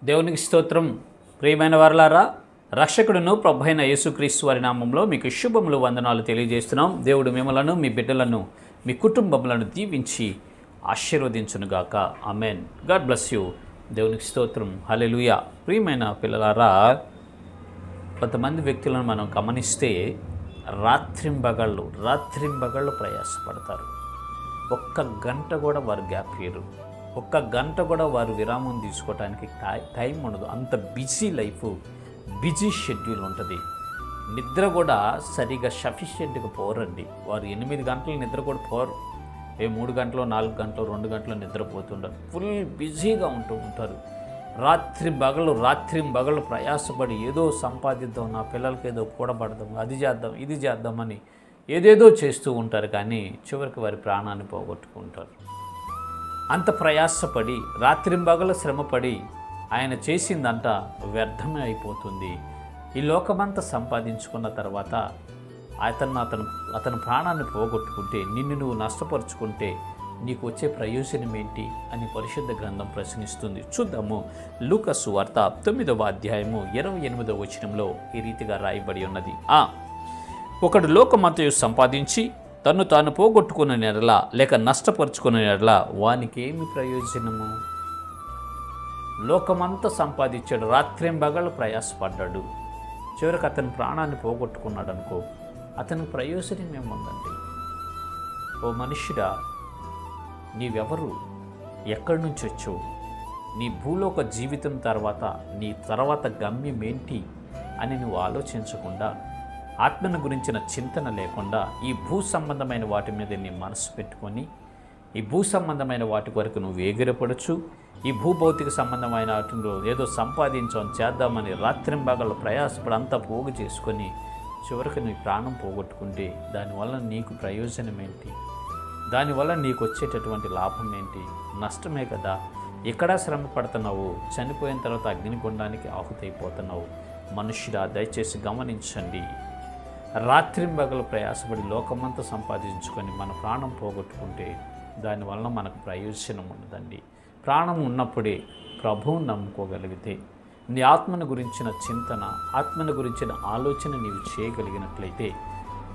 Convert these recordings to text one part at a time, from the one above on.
దేవునికి స్తోత్రం. ప్రియమైన వారలారా, రక్షకుడును ప్రభువైన యేసుక్రీస్తు వారి నామంలో మీకు శుభములు వందనాలు తెలియజేస్తున్నాం. దేవుడు మిమ్మలను, మీ బిడ్డలను, మీ కుటుంబములను దీవించి ఆశీర్వదించునుగాక. ఆమెన్. God bless you. దేవునికి స్తోత్రం. హల్లెలూయా. ప్రియమైన పిల్లలారా, కొంతమంది వ్యక్తులను మనం గమనిస్తే రాత్రింబగళ్ళు ప్రయాసపడతారు. ఒక్క గంట కూడా వారు గ్యాప్ ఇయ్యరు. ఒక్క గంట కూడా వారు విరామం తీసుకోవడానికి టైం ఉండదు. అంత బిజీ లైఫ్, బిజీ షెడ్యూల్ ఉంటుంది. నిద్ర కూడా సరిగా సఫిషియెంట్గా పోరండి. వారు 8 గంటల నిద్ర కూడా పోరు. 3 గంటలు, 4 గంటలు, 2 గంటలు నిద్రపోతుంటారు. ఫుల్ బిజీగా ఉంటారు. రాత్రింబగళ్ళు ప్రయాసపడి ఏదో సంపాదిద్దాం, నా పిల్లలకి ఏదో కూడబడదాం, అది చేద్దాం, ఇది చేద్దామని ఏదేదో చేస్తూ ఉంటారు. కానీ చివరికి వారి ప్రాణాన్ని పోగొట్టుకుంటారు. అంత ప్రయాసపడి రాత్రింబగళ్ళు శ్రమపడి ఆయన చేసిందంతా వ్యర్థమే అయిపోతుంది. ఈ లోకమంతా సంపాదించుకున్న తర్వాత అతను ప్రాణాన్ని పోగొట్టుకుంటే, నిన్ను నువ్వు నష్టపరుచుకుంటే నీకు వచ్చే ప్రయోజనం ఏంటి అని పరిశుద్ధ గ్రంథం ప్రశ్నిస్తుంది. చూద్దాము. లూకా సువార్త 9వ అధ్యాయము 28వ వచనంలో ఈ రీతిగా రాయబడి ఉన్నది. ఒకడు లోకమంతయు సంపాదించి తను తాను పోగొట్టుకున్న ఎడల లేక నష్టపరుచుకున్న ఎడల వానికి ఏమి ప్రయోజనము? లోకమంతా సంపాదించాడు, రాత్రింబగళ్ళు ప్రయాసపడ్డాడు, చివరికి అతని ప్రాణాన్ని పోగొట్టుకున్నాడు అనుకో, అతనికి ప్రయోజనం ఏముందండి? ఓ మనుష్యుడా, నీవెవరు? ఎక్కడి నుంచి వచ్చావు? నీ భూలోక జీవితం నీ తర్వాత గమ్యం ఏంటి అని నువ్వు ఆలోచించకుండా, ఆత్మను గురించిన చింతన లేకుండా ఈ భూ సంబంధమైన వాటి మీద నీ మనసు పెట్టుకొని, ఈ భూ సంబంధమైన వాటి వరకు నువ్వు ఎగిరపడచ్చు, ఈ భూభౌతిక సంబంధమైన వాటిలో ఏదో చేద్దామని రాత్రింబగళ్ళు ప్రయాసపడి అంతా పోగు చేసుకొని చివరికి నీ ప్రాణం పోగొట్టుకుంటే దానివల్ల నీకు ప్రయోజనం ఏంటి? దానివల్ల నీకు వచ్చేటటువంటి లాభం ఏంటి? నష్టమే కదా. ఎక్కడా శ్రమ పడుతున్నావు, చనిపోయిన తర్వాత అగ్నిగుండానికి ఆహుతైపోతున్నావు. మనుష్యుడా, దయచేసి గమనించండి. రాత్రింబగళ్ళు ప్రయాసపడి లోకమంతా సంపాదించుకొని మన ప్రాణం పోగొట్టుకుంటే దానివల్ల మనకు ప్రయోజనం ఉండదండి. ప్రాణం ఉన్నప్పుడే ప్రభువుని నమ్ముకోగలిగితే, నీ ఆత్మను గురించిన చింతన, ఆత్మను గురించిన ఆలోచన నీవు చేయగలిగినట్లయితే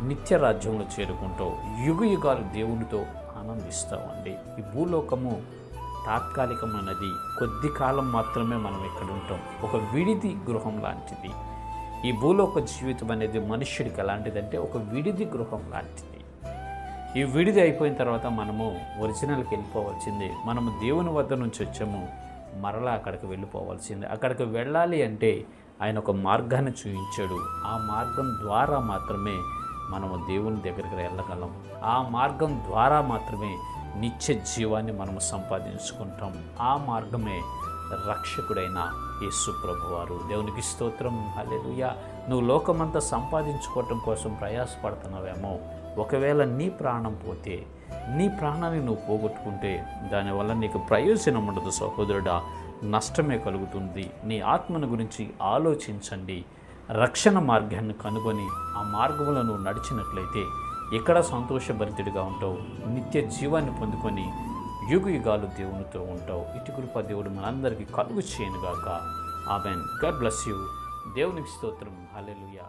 నిత్య రాజ్యంలో చేరుకుంటావు, యుగాలు దేవునితో ఆనందిస్తావండి. ఈ భూలోకము తాత్కాలికమైనది, కొద్ది కాలం మాత్రమే మనం ఇక్కడ ఉంటాం. ఒక విడిది గృహం లాంటిది. ఈ భూలోక జీవితం అనేది మనుష్యుడికి ఎలాంటిదంటే ఒక విడిది గృహం లాంటిది. ఈ విడిది అయిపోయిన తర్వాత మనము ఒరిజినల్కి వెళ్ళిపోవాల్సిందే. మనము దేవుని వద్ద నుంచి వచ్చాము, మరలా అక్కడికి వెళ్ళిపోవాల్సిందే. అక్కడికి వెళ్ళాలి అంటే ఆయన ఒక మార్గాన్ని చూపించాడు. ఆ మార్గం ద్వారా మాత్రమే మనము దేవుని దగ్గరికి వెళ్ళగలం. ఆ మార్గం ద్వారా మాత్రమే నిత్య జీవాన్ని మనము సంపాదించుకుంటాం. ఆ మార్గమే రక్షకుడైన యేసు ప్రభువారు. దేవునికి స్తోత్రం. హల్లెలూయా. నువ్వు లోకమంతా సంపాదించుకోవటం కోసం ప్రయాసపడుతున్నావేమో, ఒకవేళ నీ ప్రాణం పోతే, నీ ప్రాణాన్ని నువ్వు పోగొట్టుకుంటే దానివల్ల నీకు ప్రయోజనం ఉండదు సహోదరుడా, నష్టమే కలుగుతుంది. నీ ఆత్మను గురించి ఆలోచించండి. రక్షణ మార్గాన్ని కనుగొని ఆ మార్గంలో నువ్వు నడిచినట్లయితే ఎక్కడ సంతోషభరితుడిగా ఉంటావు, నిత్య జీవాన్ని పొందుకొని యుగాలు దేవునితో ఉంటావు. ఇటు కృప దేవుడు మనందరికీ కలుగు చేయనుగాక. ఆమెన్. God bless you. దేవునికి స్తోత్రం. హల్లెలూయా.